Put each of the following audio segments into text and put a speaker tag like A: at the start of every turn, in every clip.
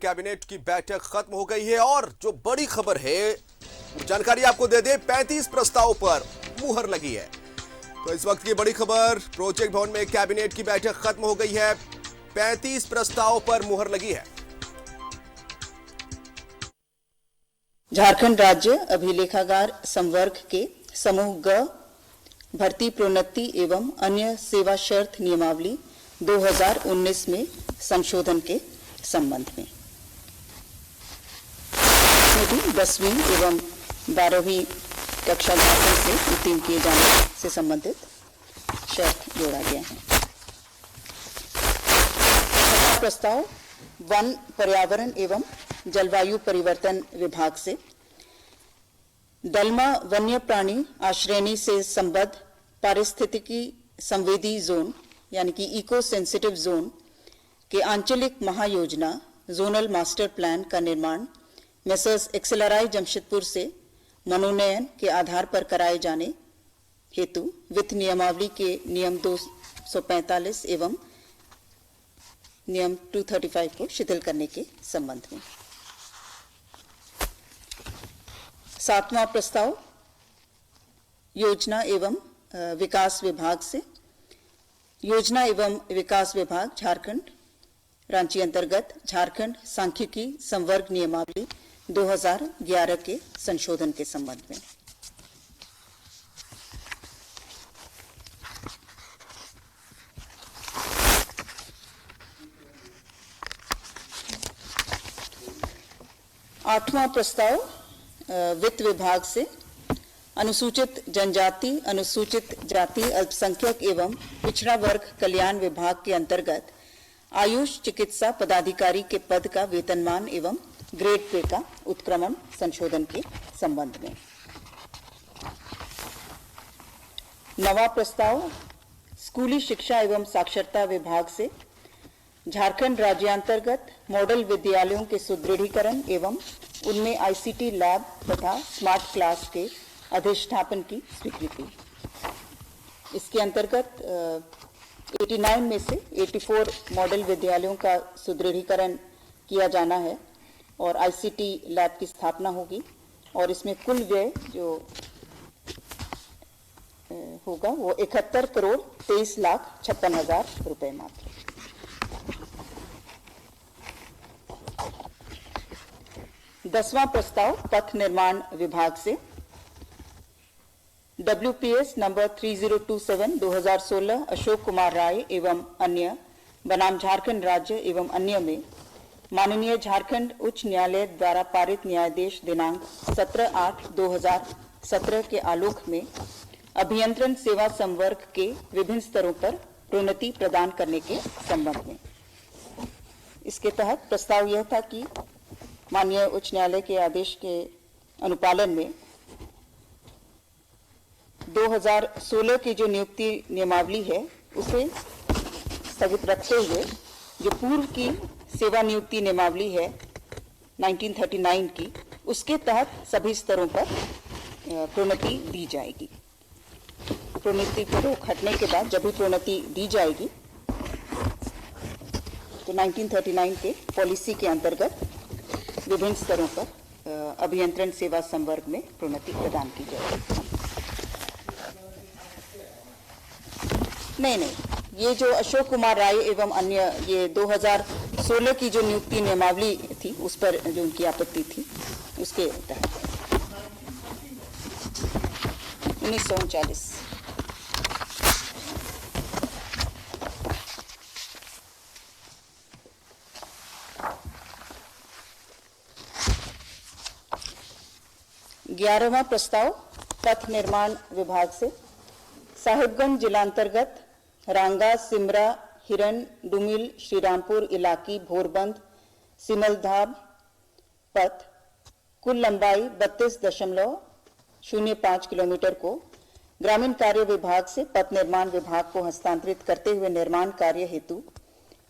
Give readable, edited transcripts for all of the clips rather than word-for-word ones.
A: Cabinet की बैठक खत्म हो गई है और जो बड़ी खबर है जानकारी आपको दे दे, 35 प्रस्ताव पर मुहर लगी है। तो इस वक्त की बड़ी खबर, प्रोजेक्ट भवन में कैबिनेट की बैठक खत्म हो गई है, 35 प्रस्ताव पर मुहर लगी है।
B: झारखंड राज्य अभिलेखागार संवर्ग के समूह ग भर्ती प्रोन्नति एवं अन्य सेवा शर्त नियमावली 2019 में संशोधन के संबंध में 10वीं एवं 12वीं कक्षा छात्रों से उत्तीर्ण किए जाने से संबंधित शर्त जोड़ा गया है। प्रस्ताव वन, पर्यावरण एवं जलवायु परिवर्तन विभाग से दलमा वन्य प्राणी आश्रयनी से संबद्ध पारिस्थितिकी संवेदी जोन यानी कि इको सेंसिटिव जोन के आंचलिक महायोजना जोनल मास्टर प्लान का निर्माण मेसर्स एक्सेलराई जमशेदपुर से मनोनयन के आधार पर कराए जाने हेतु वित्त नियमावली के नियम 245 एवं नियम 235 को शिथिल करने के संबंध में। 7वां प्रस्ताव योजना एवं विकास विभाग से योजना एवं विकास विभाग झारखंड रांची अंतर्गत झारखंड सांख्यिकी संवर्ग नियमावली 2011 के संशोधन के संबंध में। आठवां प्रस्ताव वित्त विभाग से अनुसूचित जनजाति, अनुसूचित जाति, अल्पसंख्यक एवं पिछड़ा वर्ग कल्याण विभाग के अंतर्गत आयुष चिकित्सा पदाधिकारी के पद का वेतनमान एवं ग्रेड पे का उत्क्रमण संशोधन के संबंध में। 9वां प्रस्ताव स्कूली शिक्षा एवं साक्षरता विभाग से झारखंड राज्यांतर्गत मॉडल विद्यालयों के सुदृढ़ीकरण एवं उनमें आईसीटी लैब तथा स्मार्ट क्लास के अधिष्ठापन की स्वीकृति। इसके अंतर्गत 89 में से 84 मॉडल विद्यालयों का सुदृढ़ीकरण किया जाना है और आईसीटी लैब की स्थापना होगी और इसमें कुल व्यय जो होगा वो 71 करोड़ 23 लाख 56 हजार रुपए मात्र। दसवां प्रस्ताव पथ निर्माण विभाग से WPS नंबर 3027 2016 अशोक कुमार राय एवं अन्य बनाम झारखंड राज्य एवं अन्य में माननीय झारखंड उच्च न्यायालय द्वारा पारित न्यायादेश दिनांक 17/8/2017 के आलोक में अभियंत्रण सेवा संवर्ग के विभिन्न स्तरों पर प्रोन्नति प्रदान करने के संबंध में। इसके तहत प्रस्ताव यह था कि माननीय उच्च न्यायालय के आदेश के अनुपालन में 2016 की जो नियुक्ति नियमावली है उसे स्थगित रखते हुए जो पूर्व की सेवा नियुक्ति नियमावली है 1939 की, उसके तहत सभी स्तरों पर प्रोन्नति दी जाएगी। प्रोन्नति को रोक हटने के बाद जब भी प्रोन्नति दी जाएगी तो 1939 के पॉलिसी के अंतर्गत विभिन्न स्तरों पर अभियंत्रण सेवा संवर्ग में प्रोन्नति प्रदान की जाएगी। नहीं, ये जो अशोक कुमार राय एवं अन्य ये 2016 की जो नियुक्ति नियमावली थी उस पर जो उनकी आपत्ति थी उसके तहत 1939। ग्यारहवां प्रस्ताव पथ निर्माण विभाग से साहिबगंज जिलांतर्गत रांगा, सिमरा, हिरन, डुमिल, श्रीरामपुर इलाकी, भोरबंद, सिमलधाम पथ कुल लंबाई 32.05 किलोमीटर को ग्रामीण कार्य विभाग से पथ निर्माण विभाग को हस्तांतरित करते हुए निर्माण कार्य हेतु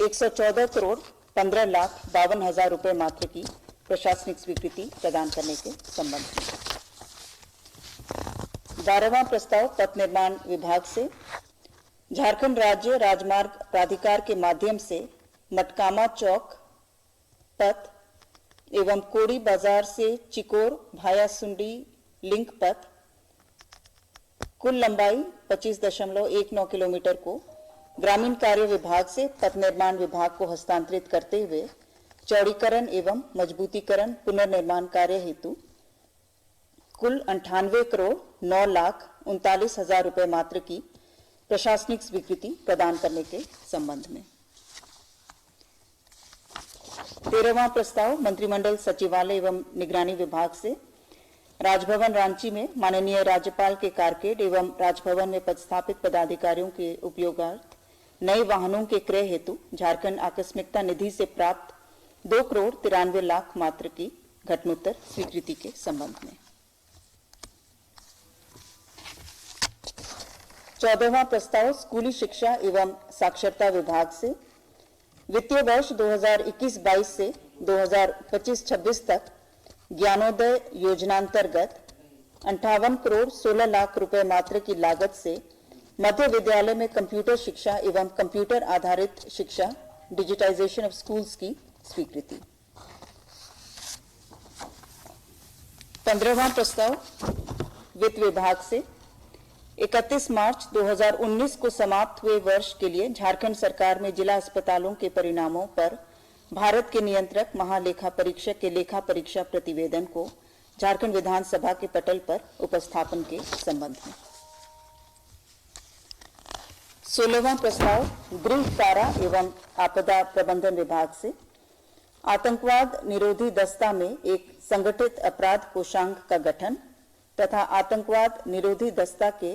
B: 114 करोड़ 15 लाख 52 हजार रुपए मात्र की प्रशासनिक स्वीकृति प्रदान करने के संबंध में। 12वां प्रस्ताव पथ निर्माण विभाग से झारखंड राज्य राजमार्ग प्राधिकार के माध्यम से मटकामा चौक पथ एवं कोड़ी बाजार से चिकोर भाया सुंडी लिंक पथ कुल लंबाई 25.19 किलोमीटर को ग्रामीण कार्य विभाग से पथ निर्माण विभाग को हस्तांतरित करते हुए चौड़ीकरण एवं मजबूतीकरण पुनर्निर्माण कार्य हेतु कुल 98 करोड़ 9 लाख 39 हजार रुपए मात्र की प्रशासनिक स्वीकृति प्रदान करने के संबंध में। 13वां प्रस्ताव मंत्रिमंडल सचिवालय एवं निगरानी विभाग से राजभवन रांची में माननीय राज्यपाल के कारकेड एवं राजभवन में पदस्थापित पदाधिकारियों के उपयोगार्थ नए वाहनों के क्रय हेतु झारखंड आकस्मिकता निधि से प्राप्त 2 करोड़ 93 लाख मात्र की घटनोत्तर स्वीकृति के संबंध में। 14वां प्रस्ताव स्कूली शिक्षा एवं साक्षरता विभाग से वित्तीय वर्ष 2021-22 से 2025-26 तक ज्ञानोदय योजनांतर्गत 58 करोड़ 16 लाख रुपए मात्र की लागत से मध्य विद्यालय में कंप्यूटर शिक्षा एवं कंप्यूटर आधारित शिक्षा डिजिटाइजेशन ऑफ स्कूल्स की स्वीकृति। 15वां प्रस्ताव वित्त विभाग से 31 मार्च 2019 को समाप्त हुए वर्ष के लिए झारखंड सरकार में जिला अस्पतालों के परिणामों पर भारत के नियंत्रक महालेखा परीक्षक के लेखा परीक्षा प्रतिवेदन को झारखंड विधानसभा के पटल पर उपस्थापन के संबंध में। 16वां प्रस्ताव गृह कारा एवं आपदा प्रबंधन विभाग से आतंकवाद निरोधी दस्ता में एक संगठित अपराध कोषांग का गठन तथा आतंकवाद निरोधी दस्ता के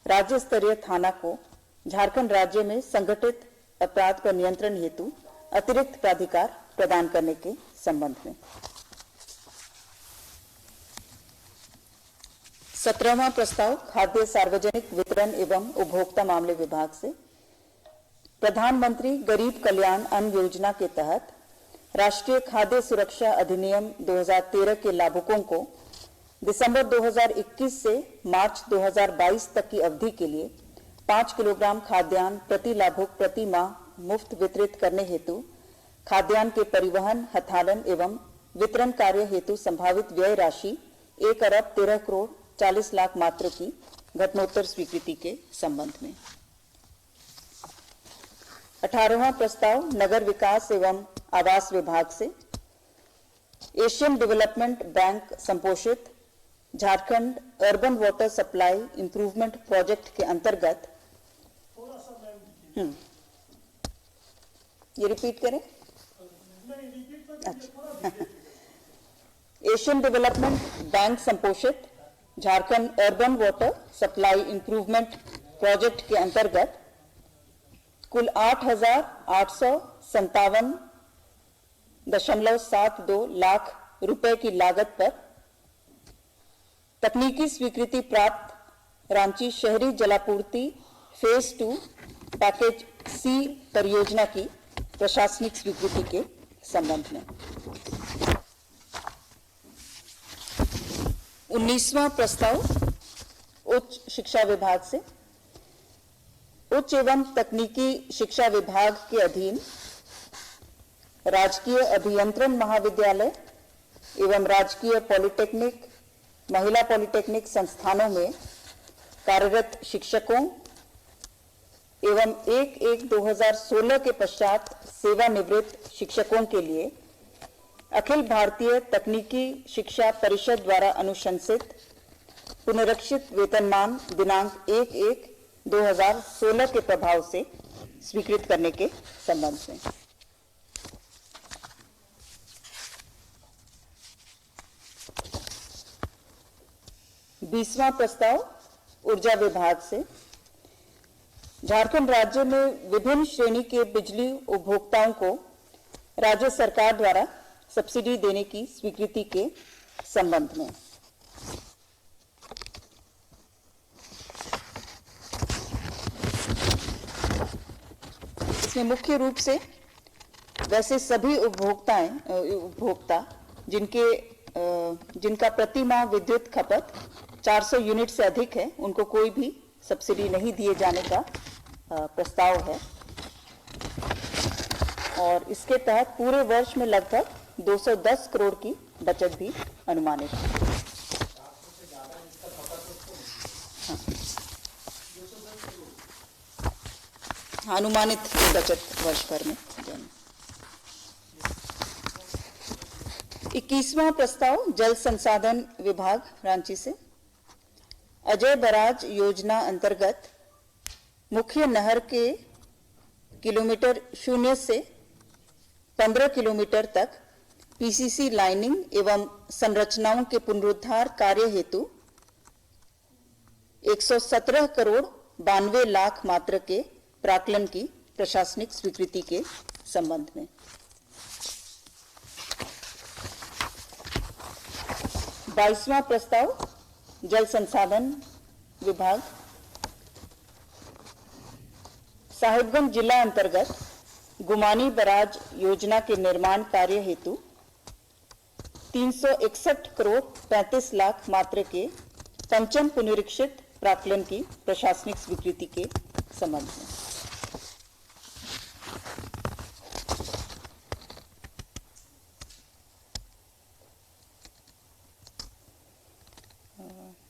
B: राज्य स्तरीय थाना को झारखंड राज्य में संगठित अपराध पर नियंत्रण हेतु अतिरिक्त प्राधिकार प्रदान करने के संबंध में। 17वां प्रस्ताव खाद्य सार्वजनिक वितरण एवं उपभोक्ता मामले विभाग से प्रधानमंत्री गरीब कल्याण अन्न योजना के तहत राष्ट्रीय खाद्य सुरक्षा अधिनियम 2013 के लाभुकों को दिसंबर 2021 से मार्च 2022 तक की अवधि के लिए 5 किलोग्राम खाद्यान्न प्रति लाभुक प्रति माह मुफ्त वितरित करने हेतु खाद्यान्न के परिवहन हथालन एवं वितरण कार्य हेतु संभावित व्यय राशि 1 अरब 13 करोड़ 40 लाख मात्र की घटनोत्तर स्वीकृति के संबंध में। 18वां प्रस्ताव नगर विकास एवं आवास विभाग से एशियन डेवलपमेंट बैंक संपोषित Jharkhand urban water supply improvement project के अंतर्गत ये रिपीट करें। अच्छा एशियन डेवलपमेंट बैंक संपोषित Jharkhand urban water supply improvement project के अंतर्गत कुल 8,857.72 लाख रुपए की लागत पर तकनीकी स्वीकृति प्राप्त रांची शहरी जलापूर्ति फेज 2 पैकेज सी परियोजना की प्रशासनिक स्वीकृति के संबंध में। 19वां प्रस्ताव उच्च शिक्षा विभाग से उच्च एवं तकनीकी शिक्षा विभाग के अधीन राजकीय अभियंत्रण महाविद्यालय एवं राजकीय पॉलिटेक्निक महिला पॉलिटेक्निक संस्थानों में कार्यरत शिक्षकों एवं 1/1/2016 के पश्चात सेवानिवृत्त शिक्षकों के लिए अखिल भारतीय तकनीकी शिक्षा परिषद द्वारा अनुशंसित पुनरीक्षित वेतनमान दिनांक 1/1/2016 के प्रभाव से स्वीकृत करने के संबंध में। बीसवां प्रस्ताव ऊर्जा विभाग से झारखंड राज्य में विभिन्न श्रेणी के बिजली उपभोक्ताओं को राज्य सरकार द्वारा सब्सिडी देने की स्वीकृति के संबंध में। इसमें मुख्य रूप से वैसे सभी उपभोक्ता जिनका प्रति माह विद्युत खपत 400 यूनिट से अधिक है, उनको कोई भी सब्सिडी नहीं दिए जाने का प्रस्ताव है। और इसके तहत पूरे वर्ष में लगभग 210 करोड़ की बचत भी अनुमानित है। हाँ, अनुमानित बचत वर्ष भर में। 21वां प्रस्ताव जल संसाधन विभाग रांची से। अजय बराज योजना अंतर्गत मुख्य नहर के किलोमीटर 0 से 15 किलोमीटर तक पीसीसी लाइनिंग एवं संरचनाओं के पुनरुद्धार कार्य हेतु 117 करोड़ 92 लाख मात्रा के प्राक्कलन की प्रशासनिक स्वीकृति के संबंध में। 22वां प्रस्ताव जल संसाधन विभाग। साहिबगंज जिला अंतर्गत गुमानी बराज योजना के निर्माण कार्य हेतु 361 करोड़ 35 लाख मात्रा के पंचम पुनरीक्षित प्राक्कलन की प्रशासनिक स्वीकृति के संबंध में।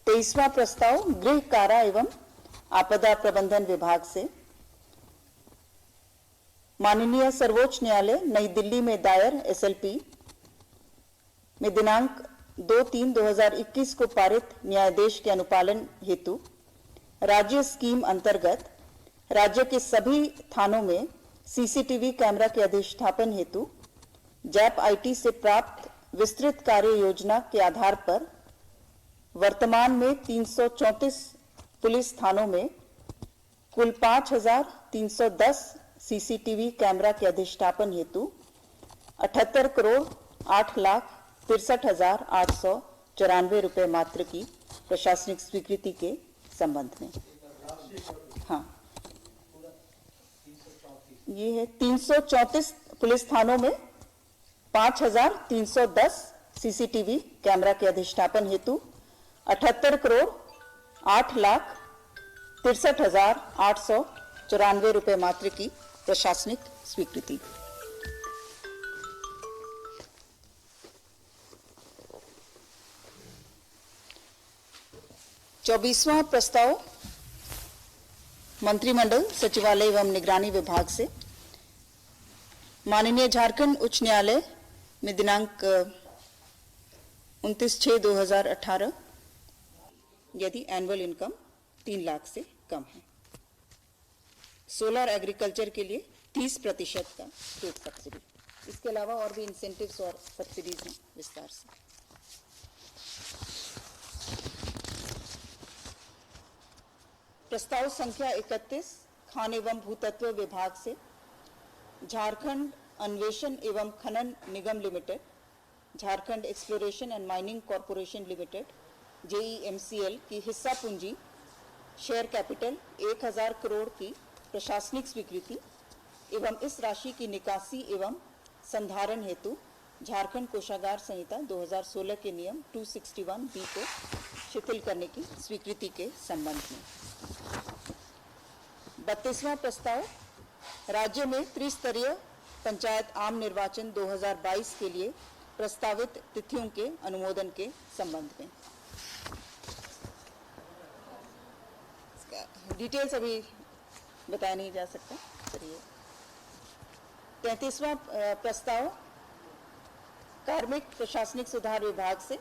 B: तेईसवां प्रस्ताव गृह कारा एवं आपदा प्रबंधन विभाग से। माननीय सर्वोच्च न्यायालय नई दिल्ली में दायर एसएलपी में दिनांक 2/3/2021 को पारित न्यायादेश के अनुपालन हेतु राज्य स्कीम अंतर्गत राज्य के सभी थानों में सीसीटीवी कैमरा के अधिष्ठापन हेतु जैप आईटी से प्राप्त विस्तृत कार्य योजना के आधार पर वर्तमान में 334 पुलिस थानों में कुल 5,310 सीसीटीवी कैमरा के अधिष्ठापन हेतु 78 करोड़ 8 लाख 63,894 रुपए मात्र की प्रशासनिक स्वीकृति के संबंध में। हाँ, ये है 334 पुलिस थानों में 5,310 सीसीटीवी कैमरा के अधिष्ठापन हेतु 78 करोड़ 8 लाख 63,894 रुपए मात्र की प्रशासनिक स्वीकृति। चौबीसवां प्रस्ताव मंत्रिमंडल सचिवालय एवं निगरानी विभाग से। माननीय झारखंड उच्च न्यायालय में दिनांक 29/6/2018 यदि एनुअल इनकम 3 लाख से कम है। सोलर एग्रीकल्चर के लिए 30% का स्टेट सब्सिडी। इसके अलावा और भी इंसेंटिव्स और सब्सिडीज हैं विस्तार से। प्रस्ताव संख्या 31 खान एवं भूतत्व विभाग से। झारखंड अन्वेषण एवं खनन निगम limited, Jharkhand exploration and mining corporation limited JEMCL की हिस्सा पूंजी शेयर कैपिटल 1,000 करोड़ की प्रशासनिक स्वीकृति एवं इस राशि की निकासी एवं संधारण हेतु झारखंड कोषागार संहिता 2016 के नियम 261B को शिथिल करने की स्वीकृति के संबंध में। 32वां प्रस्ताव राज्य में त्रिस्तरीय पंचायत आम निर्वाचन 2022 के लिए प्रस्तावित तिथियों के अनुमोदन के संबंध में। डिटेल्स अभी बताया नहीं जा सकता। चलिए 33वां प्रस्ताव कार्मिक प्रशासनिक सुधार विभाग से।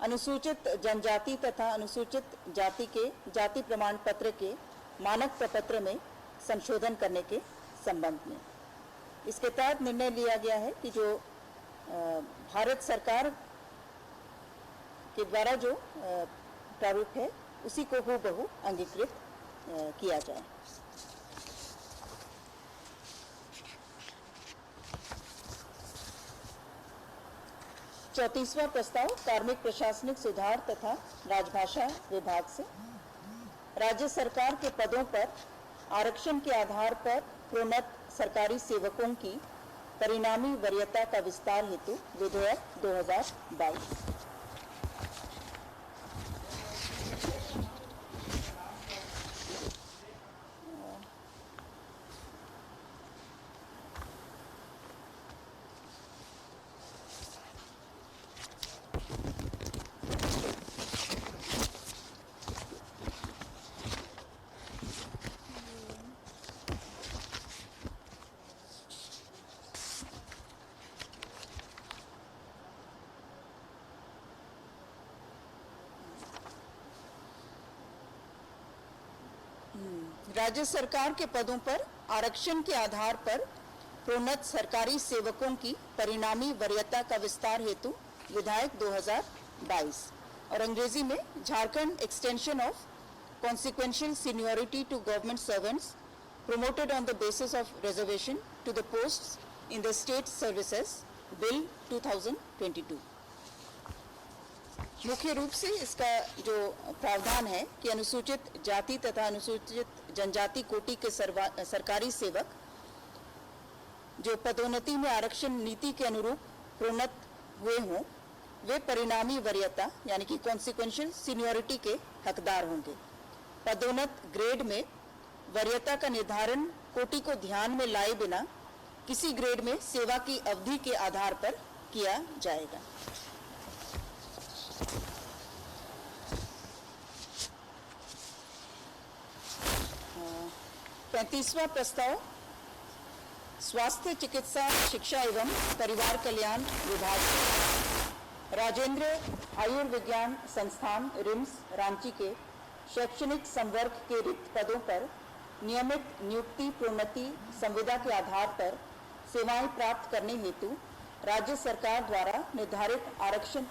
B: अनुसूचित जनजाति तथा अनुसूचित जाति के जाति प्रमाण पत्र के मानक प्रपत्र में संशोधन करने के संबंध में। इसके तहत निर्णय लिया गया है कि जो भारत सरकार के द्वारा जो प्रारूप है उसी को हूबहू अंगीकृत किया जाए। चौंतीसवां प्रस्ताव कार्मिक प्रशासनिक सुधार तथा राजभाषा विभाग से। राज्य सरकार के पदों पर आरक्षण के आधार पर प्रोन्नत सरकारी सेवकों की परिणामी वरीयता का विस्तार हेतु विधेयक 2022। राज्य सरकार के पदों पर आरक्षण के आधार पर प्रोन्नत सरकारी सेवकों की परिणामी वरीयता का विस्तार हेतु विधायक 2022 और अंग्रेजी में Jharkhand extension of consequential seniority to government servants promoted on the basis of reservation to the posts in the state services bill 2022। मुख्य रूप से इसका जो प्रावधान है कि अनुसूचित जाति तथा अनुसूचित जनजाति कोटि के सरकारी सेवक जो पदोन्नति में आरक्षण नीति के अनुरूप प्रोन्नत हुए हों, वे परिणामी वरीयता यानी कि कॉन्सिक्वेंशियल सीनियरिटी के हकदार होंगे। पदोन्नत ग्रेड में वरीयता का निर्धारण कोटि को ध्यान में लाए बिना किसी ग्रेड में सेवा की अवधि के आधार पर किया जाएगा। पैंतीसवां प्रस्ताव स्वास्थ्य चिकित्सा शिक्षा एवं परिवार कल्याण विभाग से राजेंद्र आयुर्विज्ञान संस्थान रिम्स रांची के शैक्षणिक संवर्ग के रिक्त पदों पर नियमित नियुक्ति प्रोन्नति संविदा के आधार पर सेवाएं प्राप्त करने हेतु राज्य सरकार द्वारा निर्धारित आरक्षण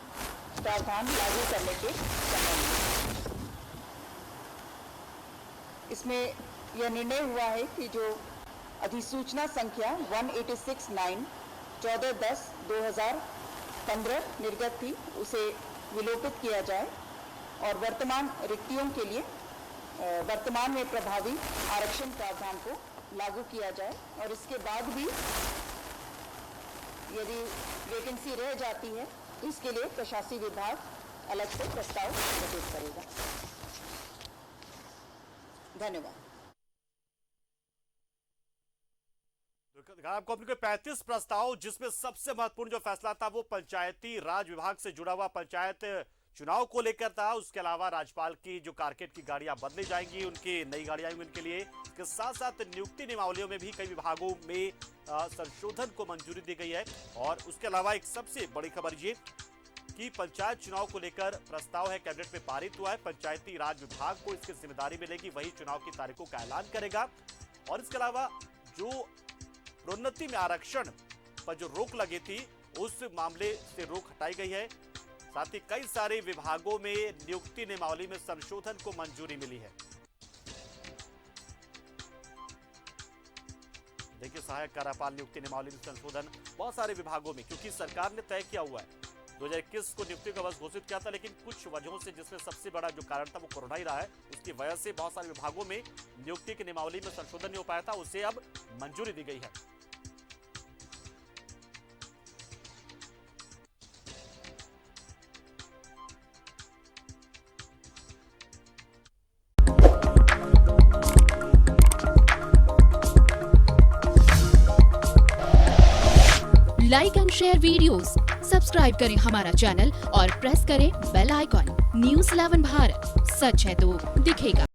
B: प्रावधान लागू करने के संबंध में इसमें यह निर्णय हुआ है कि जो अधिसूचना संख्या 1869 14/10/2015 निर्गत थी उसे विलोपित किया जाए और वर्तमान रिक्तियों के लिए वर्तमान में प्रभावी आरक्षण प्रावधान को लागू किया जाए और इसके बाद भी यदि वैकेंसी रह जाती है तो इसके लिए प्रशासनिक विभाग अलग से प्रस्ताव प्रस्तुत करेगा। धन्यवाद।
C: आपको अपने 35 प्रस्ताव जिसमें सबसे महत्वपूर्ण जो फैसला था वो पंचायती राज विभाग से जुड़ा हुआ पंचायत चुनाव को लेकर था। उसके अलावा राज्यपाल की जो कारकेड की गाड़ियां बदली जाएंगी, उनकी नई गाड़ियां आएंगी उनके लिए। इसके साथ साथ नियुक्ति नियमावलियों में भी कई विभागों में संशोधन को मंजूरी दी गई है। और उसके अलावा एक सबसे बड़ी खबर ये कि पंचायत चुनाव को लेकर प्रस्ताव है कैबिनेट में पारित हुआ है। पंचायती राज विभाग को इसकी जिम्मेदारी मिलेगी, वही चुनाव की तारीखों का ऐलान करेगा। और इसके अलावा जो प्रोन्नति में आरक्षण पर जो रोक लगी थी उस मामले से रोक हटाई गई है। साथ ही कई सारे विभागों में नियुक्ति नियमावली में संशोधन को मंजूरी मिली है। देखिए, सहायक कार्यपाल नियुक्ति नियमावली में संशोधन बहुत सारे विभागों में, क्योंकि सरकार ने तय किया हुआ है 2021 को नियुक्ति का वर्ष घोषित किया था, लेकिन कुछ वजहों से जिसमें सबसे बड़ा जो कारण था वो कोरोना ही रहा है, उसकी वजह से बहुत सारे विभागों में नियुक्ति की नियमावली में संशोधन नहीं हो पाया था, उसे अब मंजूरी दी गई है।
D: Like and share videos, subscribe करें हमारा चैनल और प्रेस करें बेल आइकॉन। न्यूज़ 11 भारत, सच है तो दिखेगा।